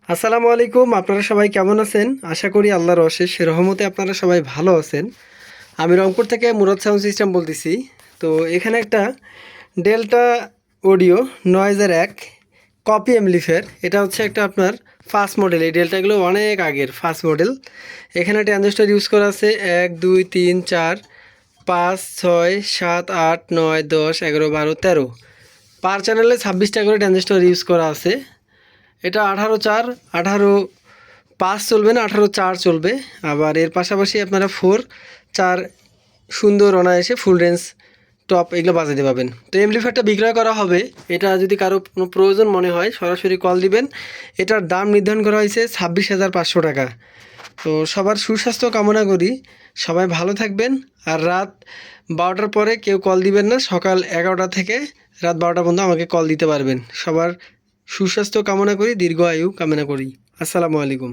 আসসালামু আলাইকুম। আপনারা সবাই কেমন আছেন? আশা করি আল্লাহর অশেষ রহমতে আপনারা সবাই ভালো আছেন। আমি রংপুর থেকে মুরাদ সাউন্ড সিস্টেম বলতেছি। তো এখানে একটা ডেল্টা অডিও নয়েজের এক কপি এমপ্লিফায়ার, এটা হচ্ছে একটা আপনার ফার্স্ট মডেল। এই ডেল্টাগুলো অনেক আগের ফার্স্ট মডেল। এখানে ট্রানজিস্টর ইউজ করা আছে 1 2 3 4 5 6 7 8 9 10 11 12 13। পার চ্যানেলে 26টা করে ট্রানজিস্টর ইউজ করা আছে। এটা 18/4 18/5 চলবে না, 18/4 চলবে। আবার এর পাশাপাশি আপনারা 4/4 সুন্দর অনায়াসে ফুল রেঞ্জ টপ এগুলো বাজাতে পাবেন। তো এমপ্লিফায়ারটা বিক্রয় করা হবে। এটা যদি কারো কোনো প্রয়োজন মনে হয় সরাসরি কল দিবেন। এটার দাম নির্ধারণ করা হয়েছে 26,500 টাকা। তো সবার সুস্বাস্থ্য কামনা করি, সবাই ভালো থাকবেন। আর রাত 12টার পরে কেউ কল দিবেন না, সকাল 11টা থেকে রাত 12টা পর্যন্ত আমাকে কল দিতে পারবেন। সবার সুস্বাস্থ্য কামনা করি, দীর্ঘ আয়ু কামনা করি। আসসালামু আলাইকুম।